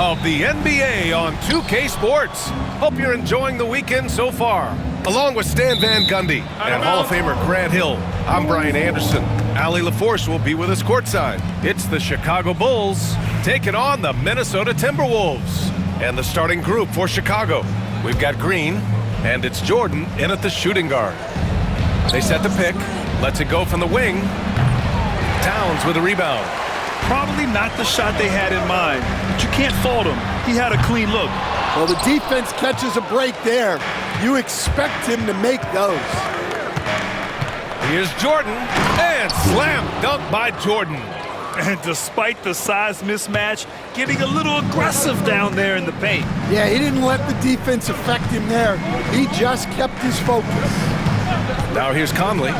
of the NBA on 2K Sports. Hope you're enjoying the weekend so far. Along with Stan Van Gundy and Hall of Famer Grant Hill, I'm Brian Anderson. Allie LaForce will be with us courtside. It's the Chicago Bulls taking on the Minnesota Timberwolves. And the starting group for Chicago, we've got Green, and it's Jordan in at the shooting guard. They set the pick, lets it go from the wing. Towns with a rebound. Probably not the shot they had in mind, but you can't fault him. He had a clean look. Well, the defense catches a break there. You expect him to make those. Here's Jordan, and slam dunk by Jordan. And despite the size mismatch, getting a little aggressive down there in the paint. Yeah, he didn't let the defense affect him there. He just kept his focus. Now here's Conley.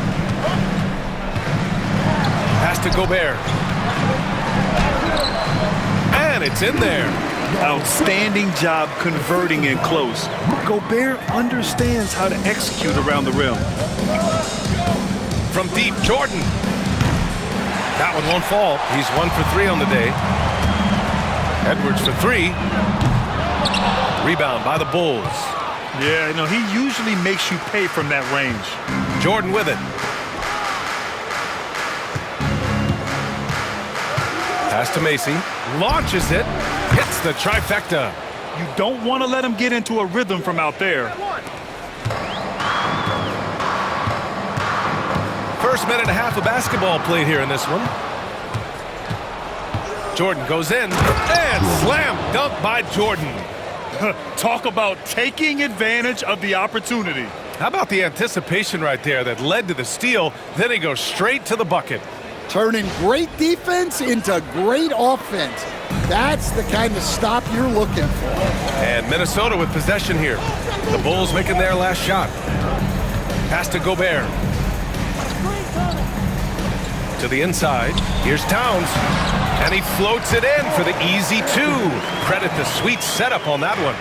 Pass to Gobert. And it's in there. Outstanding job converting in close. Gobert understands how to execute around the rim. From deep, Jordan. That one won't fall. He's 1 for 3 on the day. Edwards for 3. Rebound by the Bulls. Yeah, you know, he usually makes you pay from that range. Jordan with it. Pass to Macy. Launches it. Hits the trifecta. You don't want to let him get into a rhythm from out there. First minute and a half of basketball played here in this one. Jordan goes in. And slam dunk by Jordan. Talk about taking advantage of the opportunity. How about the anticipation right there that led to the steal? Then he goes straight to the bucket. Turning great defense into great offense. That's the kind of stop you're looking for. And Minnesota with possession here. The Bulls making their last shot. Pass to Gobert. To the inside. Here's Towns. And he floats it in for the easy 2. Credit the sweet setup on that one.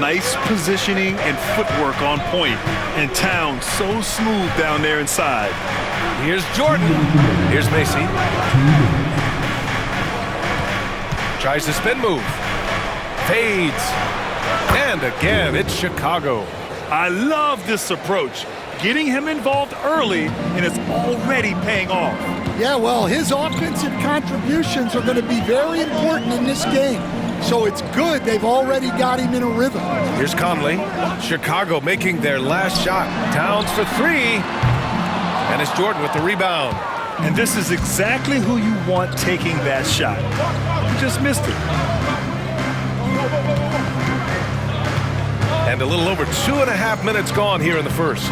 Nice positioning and footwork on point. And Towns so smooth down there inside. Here's Jordan. Here's Macy. Tries the spin move. Fades. And again, it's Chicago. I love this approach. Getting him involved early, and it's already paying off. Yeah, well, his offensive contributions are going to be very important in this game. So it's good they've already got him in a rhythm. Here's Conley. Chicago making their last shot. Towns for 3. And it's Jordan with the rebound. And this is exactly who you want taking that shot. You just missed it. And a little over 2.5 minutes gone here in the first.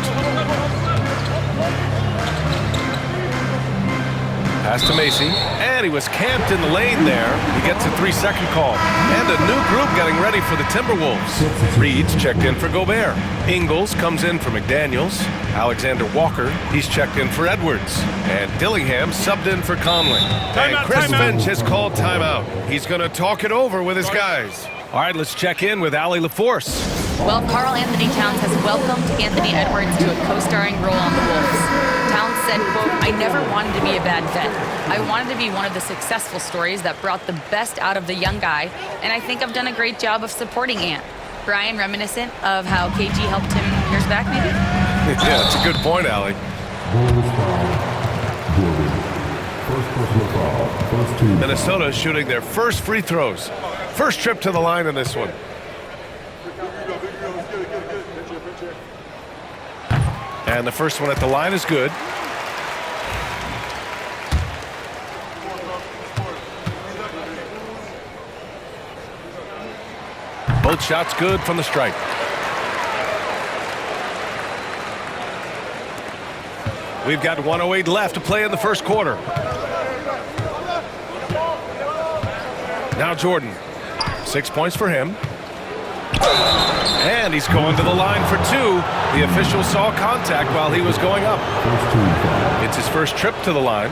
Pass to Macy, and he was camped in the lane there. He gets a 3-second call. And a new group getting ready for the Timberwolves. Reed's checked in for Gobert. Ingles comes in for McDaniels. Alexander Walker, he's checked in for Edwards. And Dillingham subbed in for Conley. And Chris Finch has called timeout. He's going to talk it over with his guys. All right, let's check in with Allie LaForce. Well, Karl Anthony Towns has welcomed Anthony Edwards to a co-starring role on the Wolves. Towns said, quote, "I never wanted to be a bad vet. I wanted to be one of the successful stories that brought the best out of the young guy, and I think I've done a great job of supporting Ant." Brian, reminiscent of how KG helped him years back, maybe? Yeah, that's a good point, Allie. Minnesota shooting their first free throws. First trip to the line in this one. And the first one at the line is good. Both shots good from the stripe. We've got 1:08 left to play in the first quarter. Now Jordan. 6 points for him. And he's going to the line for 2. The official saw contact while he was going up. It's his first trip to the line.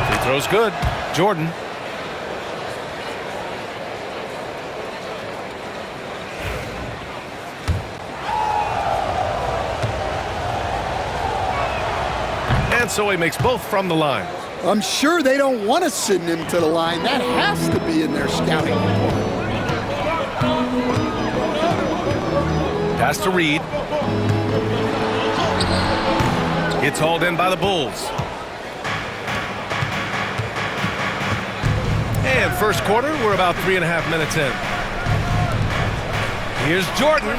Free throw's good. Jordan. And so he makes both from the line. I'm sure they don't want to send him to the line. That has to be in their scouting report. Pass to Reed. It's hauled in by the Bulls. And first quarter, we're about 3.5 minutes in. Here's Jordan.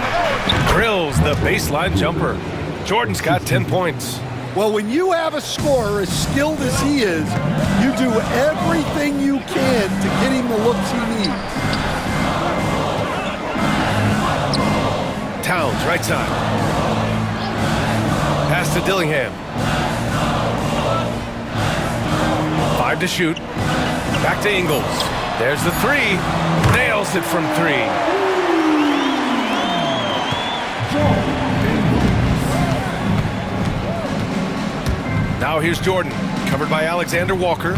Drills the baseline jumper. Jordan's got 10 points. Well, when you have a scorer as skilled as he is, you do everything you can to get him the looks he needs. Towns, right side. Pass to Dillingham. 5 to shoot. Back to Ingles. There's the 3. Nails it from 3. Now here's Jordan, covered by Alexander Walker.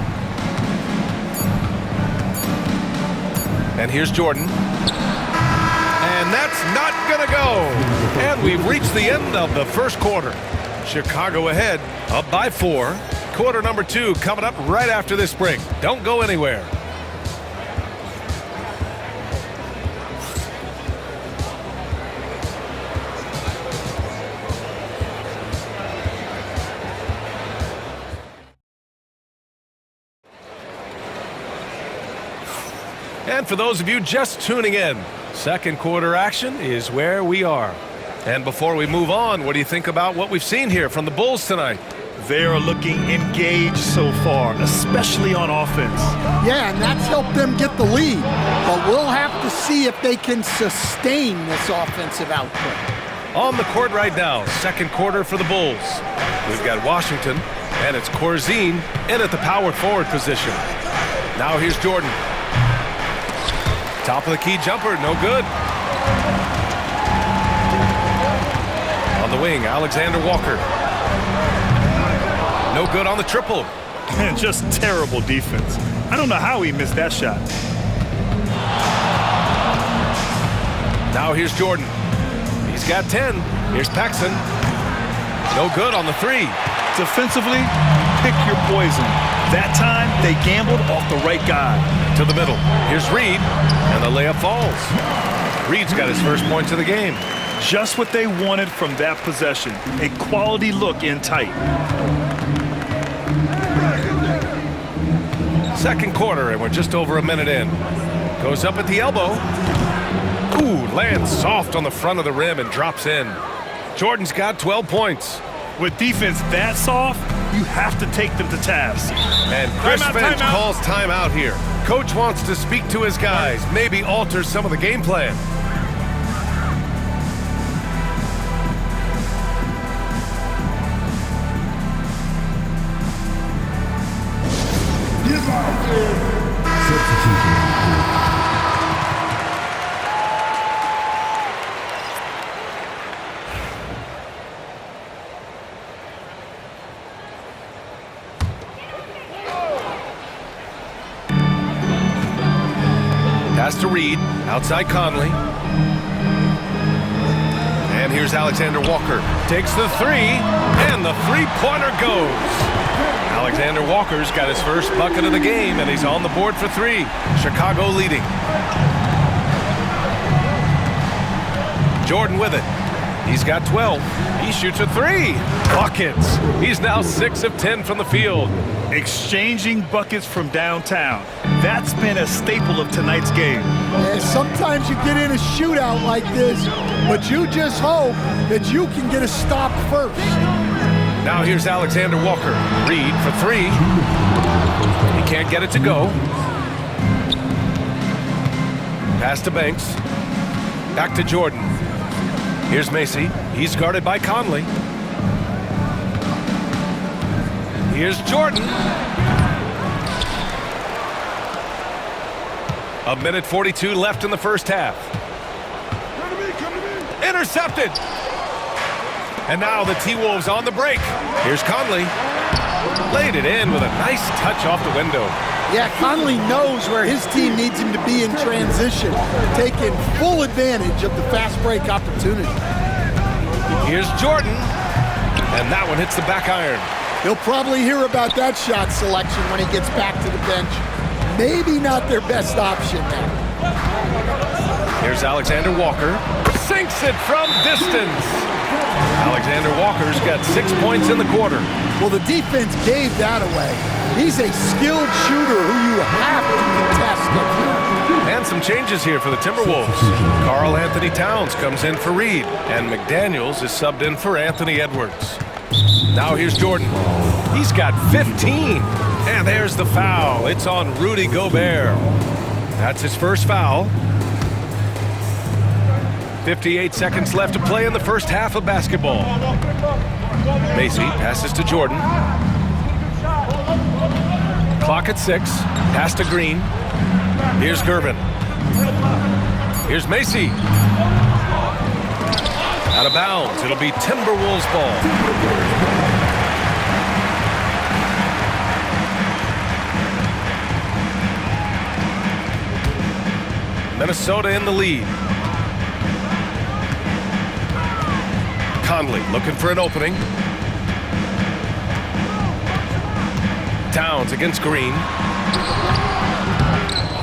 And here's Jordan. And that's not gonna go. And we've reached the end of the first quarter. Chicago ahead, up by 4. Quarter number 2 coming up right after this break. Don't go anywhere. And for those of you just tuning in, second quarter action is where we are. And before we move on, what do you think about what we've seen here from the Bulls tonight? They are looking engaged so far, especially on offense. Yeah, and that's helped them get the lead. But we'll have to see if they can sustain this offensive output. On the court right now, second quarter for the Bulls. We've got Washington, and it's Corzine in at the power forward position. Now here's Jordan. Top of the key jumper, no good. On the wing, Alexander Walker. No good on the triple. And just terrible defense. I don't know how he missed that shot. Now here's Jordan. He's got 10. Here's Paxson. No good on the 3. Defensively, pick your poison. That time, they gambled off the right guy. To the middle. Here's Reed, and the layup falls. Reed's got his first points of the game. Just what they wanted from that possession. A quality look in tight. Second quarter, and we're just over a minute in. Goes up at the elbow. Ooh, lands soft on the front of the rim and drops in. Jordan's got 12 points. With defense that soft, you have to take them to task. And Chris Finch calls timeout here. Coach wants to speak to his guys, maybe alter some of the game plan. Pass to Reed, outside Conley. And here's Alexander Walker. Takes the 3, and the three-pointer goes. Alexander Walker's got his first bucket of the game, and he's on the board for 3. Chicago leading. Jordan with it. He's got 12. He shoots a 3. Buckets. He's now 6 of 10 from the field. Exchanging buckets from downtown. That's been a staple of tonight's game. And sometimes you get in a shootout like this, but you just hope that you can get a stop first. Now here's Alexander Walker. Reed for 3. He can't get it to go. Pass to Banks. Back to Jordan. Here's Macy. He's guarded by Conley. Here's Jordan. A minute 42 left in the first half. Intercepted. And now the T-Wolves on the break. Here's Conley. Laid it in with a nice touch off the window. Yeah, Conley knows where his team needs him to be in transition, taking full advantage of the fast break opportunity. Here's Jordan. And that one hits the back iron. He'll probably hear about that shot selection when he gets back to the bench. Maybe not their best option now. Here's Alexander Walker. Sinks it from distance. Alexander Walker's got 6 points in the quarter. Well, the defense gave that away. He's a skilled shooter who you have to contest up here. And some changes here for the Timberwolves. Karl Anthony Towns comes in for Reed, and McDaniels is subbed in for Anthony Edwards. Now here's Jordan. He's got 15. And there's the foul. It's on Rudy Gobert. That's his first foul. 58 seconds left to play in the first half of basketball. Macy passes to Jordan. Clock at 6. Pass to Green. Here's Gervin. Here's Macy. Out of bounds. It'll be Timberwolves ball. Minnesota in the lead. Conley looking for an opening. Towns against Green.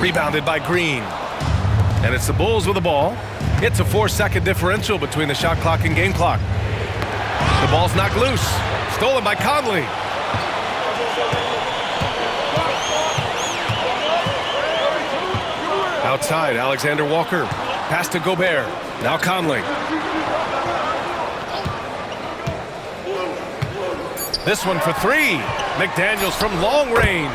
Rebounded by Green. And it's the Bulls with the ball. It's a 4-second differential between the shot clock and game clock. The ball's knocked loose. Stolen by Conley. Outside, Alexander Walker. Pass to Gobert. Now Conley. This one for 3. McDaniels from long range.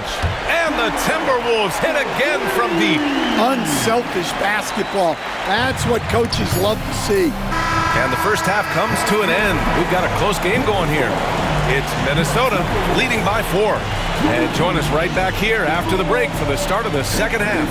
And the Timberwolves hit again from deep. Unselfish basketball. That's what coaches love to see. And the first half comes to an end. We've got a close game going here. It's Minnesota leading by 4. And join us right back here after the break for the start of the second half.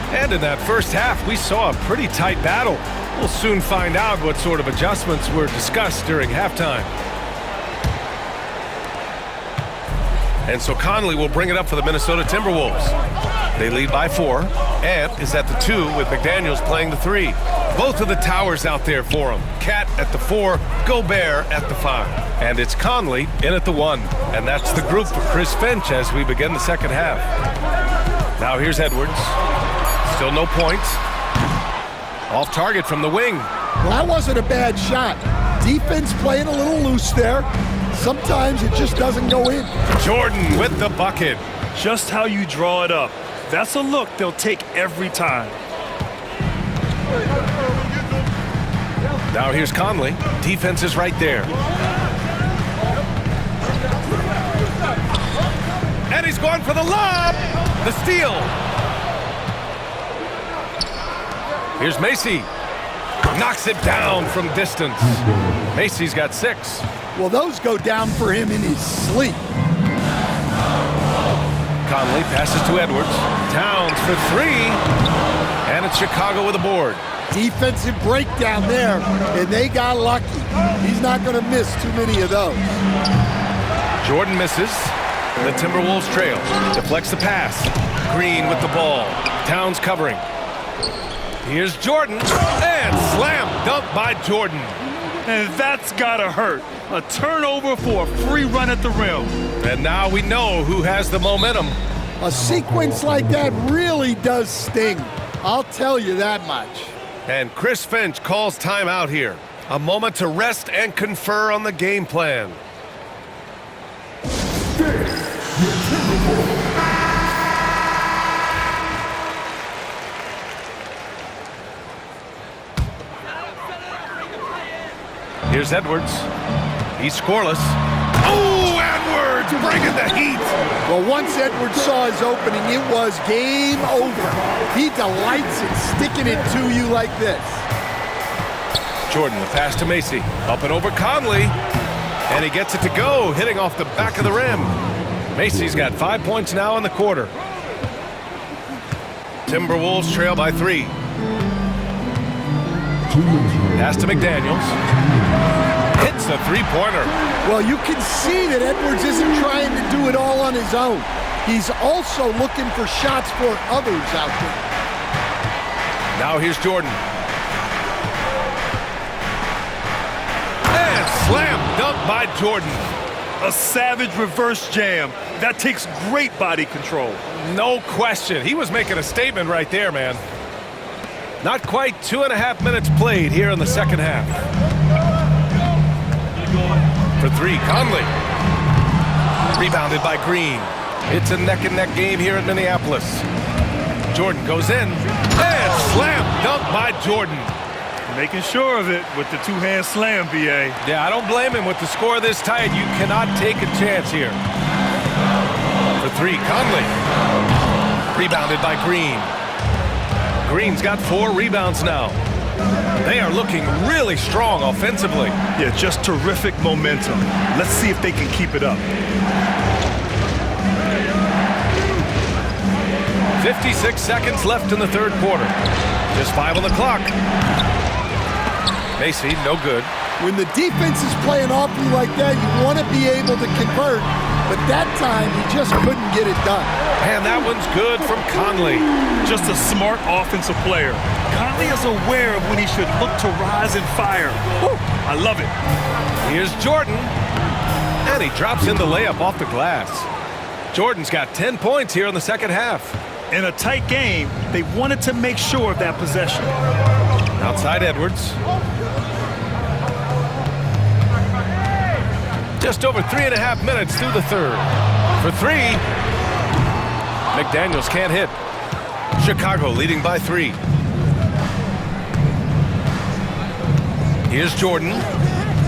And in that first half, we saw a pretty tight battle. We'll soon find out what sort of adjustments were discussed during halftime. And so Conley will bring it up for the Minnesota Timberwolves. They lead by 4. Ant is at the 2 with McDaniels playing the 3. Both of the towers out there for him. Cat at the 4, Gobert at the 5. And it's Conley in at the 1. And that's the group for Chris Finch as we begin the second half. Now here's Edwards. Still no points. Off target from the wing. Well, that wasn't a bad shot. Defense playing a little loose there. Sometimes it just doesn't go in. Jordan with the bucket. Just how you draw it up. That's a look they'll take every time. Now here's Conley. Defense is right there. And he's going for the lob. The steal. Here's Macy. Knocks it down from distance. Macy's got 6. Well, those go down for him in his sleep. Conley passes to Edwards. Towns for 3. And it's Chicago with a board. Defensive breakdown there, and they got lucky. He's not going to miss too many of those. Jordan misses. The Timberwolves trail. Deflects the pass. Green with the ball. Towns covering. Here's Jordan, and slam dunk by Jordan. And that's gotta hurt. A turnover for a free run at the rim. And now we know who has the momentum. A sequence like that really does sting. I'll tell you that much. And Chris Finch calls timeout here. A moment to rest and confer on the game plan. The Timberwolves Here's Edwards. He's scoreless. Oh, Edwards bringing the heat. Well, once Edwards saw his opening, it was game over. He delights in sticking it to you like this. Jordan, the pass to Macy. Up and over Conley. And he gets it to go, hitting off the back of the rim. Macy's got 5 points now in the quarter. Timberwolves trail by 3. Pass to McDaniels. Hits the three-pointer. Well, you can see that Edwards isn't trying to do it all on his own. He's also looking for shots for others out there. Now here's Jordan. And slam dunk by Jordan. A savage reverse jam. That takes great body control. No question. He was making a statement right there, man. Not quite 2.5 minutes played here in the second half. For 3, Conley. Rebounded by Green. It's a neck-and-neck game here in Minneapolis. Jordan goes in. And slam dunk by Jordan. Making sure of it with the two-hand slam, BA. Yeah, I don't blame him. With the score this tight, you cannot take a chance here. For 3, Conley. Rebounded by Green. Green's got 4 rebounds now. They are looking really strong offensively. Yeah, just terrific momentum. Let's see if they can keep it up. 56 seconds left in the third quarter. Just 5 on the clock. Macy, no good. When the defense is playing off you like that, you want to be able to convert, but that time he just couldn't get it done. And that one's good from Conley. Just a smart offensive player. Conley is aware of when he should look to rise and fire. Woo, I love it. Here's Jordan. And he drops in the layup off the glass. Jordan's got 10 points here in the second half. In a tight game, they wanted to make sure of that possession. Outside Edwards. Just over 3.5 minutes through the third. For 3. McDaniels can't hit. Chicago leading by 3. Here's Jordan.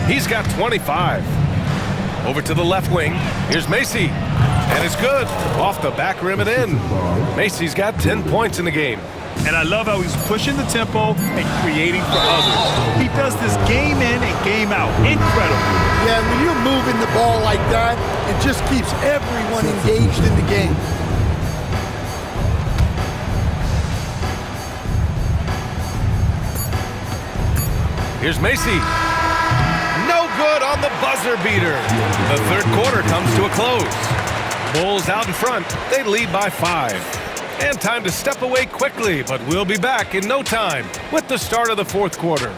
He's got 25. Over to the left wing. Here's Macy. And it's good. Off the back rim and in. Macy's got 10 points in the game. And I love how he's pushing the tempo and creating for others. He does this game in and game out. Incredible. Yeah, when you're moving the ball like that, it just keeps everyone engaged in the game. Here's Macy. No good on the buzzer beater. The third quarter comes to a close. Bulls out in front. They lead by 5. And time to step away quickly, but we'll be back in no time with the start of the fourth quarter.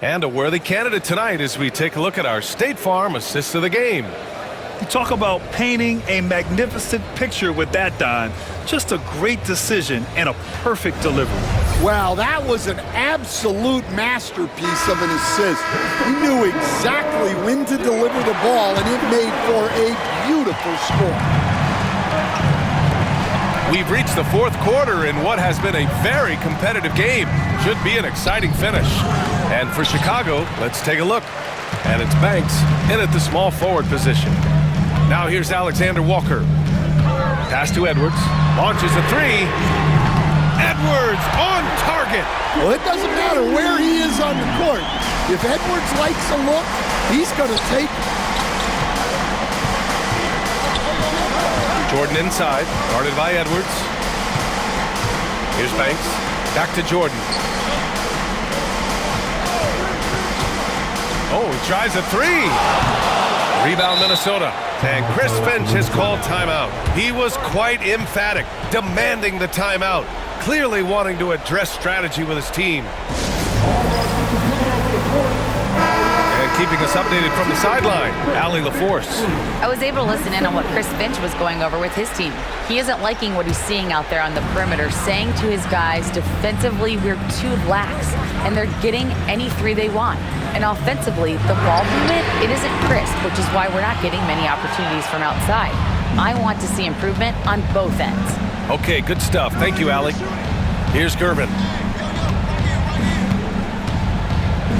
And a worthy candidate tonight as we take a look at our State Farm assist of the game. You talk about painting a magnificent picture with that, Don. Just a great decision and a perfect delivery. Wow, that was an absolute masterpiece of an assist. He knew exactly when to deliver the ball, and it made for a beautiful score. We've reached the fourth quarter in what has been a very competitive game. Should be an exciting finish. And for Chicago, let's take a look. And it's Banks in at the small forward position. Now here's Alexander Walker. Pass to Edwards. Launches a 3. Edwards on target. Well, it doesn't matter where he is on the court. If Edwards likes a look, he's going to take it. Jordan inside, guarded by Edwards. Here's Banks. Back to Jordan. Oh, he tries a 3. Rebound Minnesota. And Chris Finch has called timeout. He was quite emphatic, demanding the timeout, clearly wanting to address strategy with his team. And keeping us updated from the sideline, Allie LaForce. I was able to listen in on what Chris Finch was going over with his team. He isn't liking what he's seeing out there on the perimeter, saying to his guys, defensively, we're too lax, and they're getting any 3 they want. And offensively, the ball movement, it isn't crisp, which is why we're not getting many opportunities from outside. I want to see improvement on both ends. Okay, good stuff. Thank you, Allie. Here's Gervin.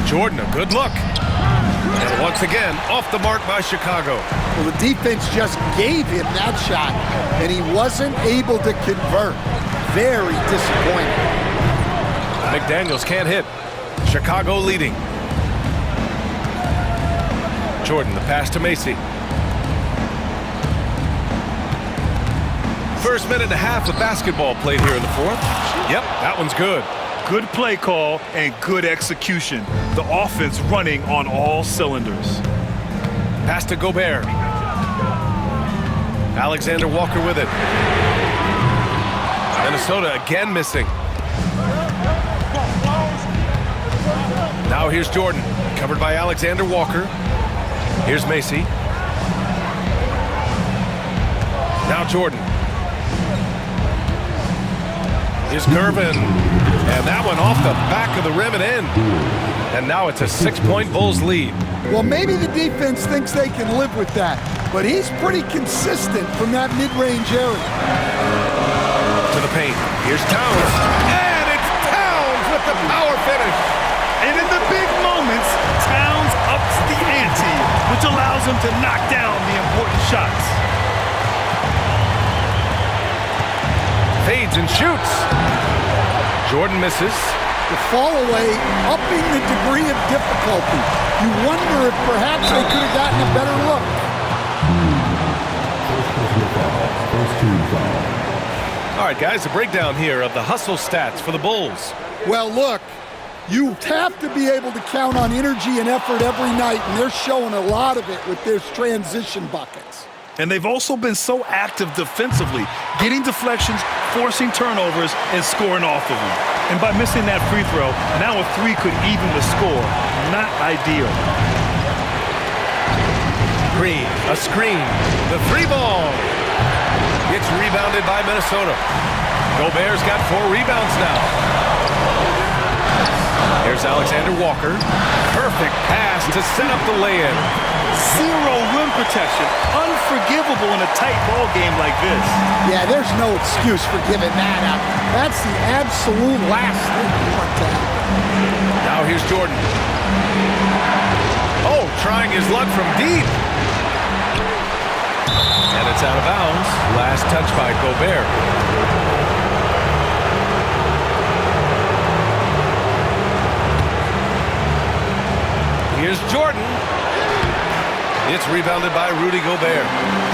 Jordan, a good look. And once again, off the mark by Chicago. Well, the defense just gave him that shot, and he wasn't able to convert. Very disappointing. McDaniels can't hit. Chicago leading. Jordan, the pass to Macy. First minute and a half of basketball played here in the fourth. Yep, that one's good. Good play call and good execution. The offense running on all cylinders. Pass to Gobert. Alexander Walker with it. Minnesota again missing. Now here's Jordan, covered by Alexander Walker. Here's Macy. Now Jordan. Here's Gervin. And that one off the back of the rim and in. And now it's a 6-point Bulls lead. Well, maybe the defense thinks they can live with that, but he's pretty consistent from that mid-range area. To the paint. Here's Towns. And it's Towns with the power finish. And in the big moments, Towns ups the ante, which allows him to knock down the important shots. Fades and shoots. Jordan misses. The fall away, upping the degree of difficulty. You wonder if perhaps they could have gotten a better look. All right, guys, a breakdown here of the hustle stats for the Bulls. Well, look, you have to be able to count on energy and effort every night, and they're showing a lot of it with their transition buckets. And they've also been so active defensively, getting deflections, forcing turnovers, and scoring off of them. And by missing that free throw, now a three could even the score. Not ideal. Green, a screen, the three ball. It's rebounded by Minnesota. Gobert's got 4 rebounds now. Here's Alexander Walker. Perfect pass to set up the lay-in. Zero rim protection. Unforgivable in a tight ball game like this. Yeah, there's no excuse for giving that up. That's the absolute last thing you want to have. Now here's Jordan. Oh, trying his luck from deep. And it's out of bounds. Last touch by Gobert. Here's Jordan. It's rebounded by Rudy Gobert.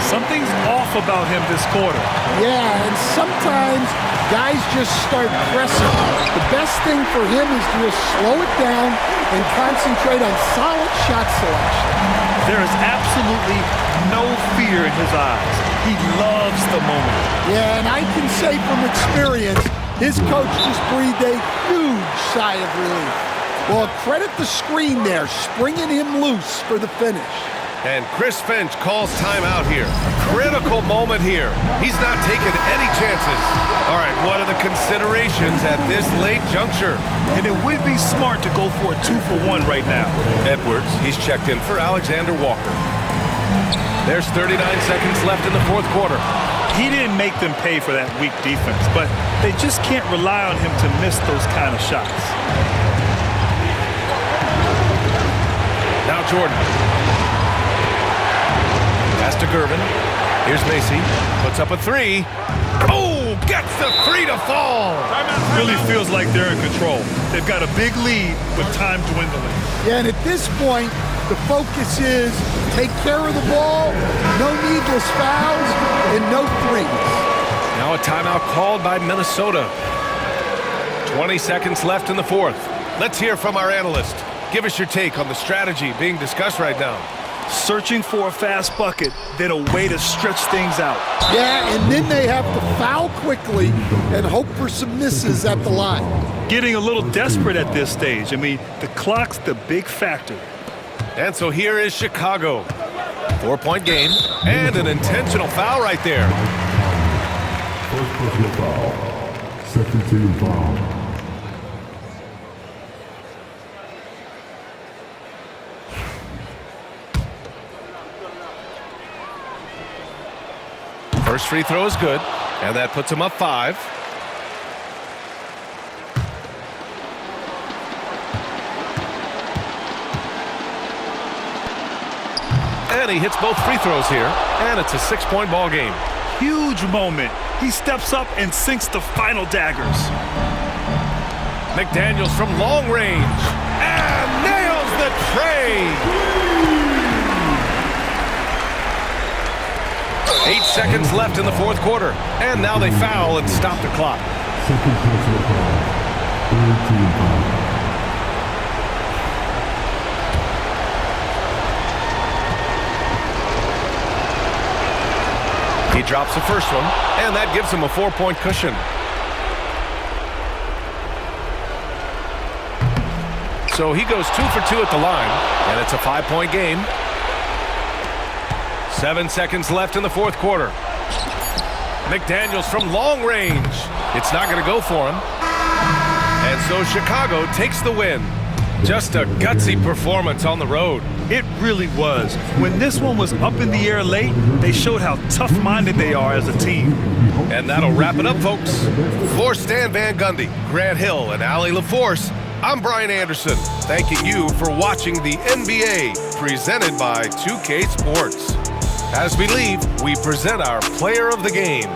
Something's off about him this quarter. Yeah, and sometimes guys just start pressing. The best thing for him is to just slow it down and concentrate on solid shot selection. There is absolutely no fear in his eyes. He loves the moment. Yeah, and I can say from experience, his coach just breathed a huge sigh of relief. Well, credit the screen there, springing him loose for the finish. And Chris Finch calls timeout here. Critical moment here. He's not taking any chances. All right, what are the considerations at this late juncture? And it would be smart to go for a 2-for-1 right now. Edwards, he's checked in for Alexander Walker. There's 39 seconds left in the fourth quarter. He didn't make them pay for that weak defense, but they just can't rely on him to miss those kind of shots. Now Jordan. Pass to Gervin. Here's Macy. Puts up a three. Oh, gets the three to fall. Really feels like they're in control. They've got a big lead with time dwindling. Yeah, and at this point, the focus is take care of the ball, no needless fouls, and no threes. Now a timeout called by Minnesota. 20 seconds left in the fourth. Let's hear from our analyst. Give us your take on the strategy being discussed right now. Searching for a fast bucket, then a way to stretch things out. Yeah, and then they have to foul quickly and hope for some misses at the line. Getting a little desperate at this stage. I mean, the clock's the big factor. And so here is Chicago. 4-point game and an intentional foul right there. First personal foul. Second team foul. First free throw is good, and that puts him up 5. And he hits both free throws here, and it's a 6-point ball game. Huge moment. He steps up and sinks the final daggers. McDaniels from long range, and nails the tray. 8 seconds left in the fourth quarter, and now they foul and stop the clock. Second personal foul. Third team foul. He drops the first one, and that gives him a 4-point cushion. So he goes 2 for 2 at the line, and it's a 5-point game. 7 seconds left in the fourth quarter. McDaniels from long range. It's not going to go for him. And so Chicago takes the win. Just a gutsy performance on the road. It really was. When this one was up in the air late, they showed how tough-minded they are as a team. And that'll wrap it up, folks. For Stan Van Gundy, Grant Hill, and Allie LaForce, I'm Brian Anderson, thanking you for watching the NBA presented by 2K Sports. As we leave, we present our player of the game.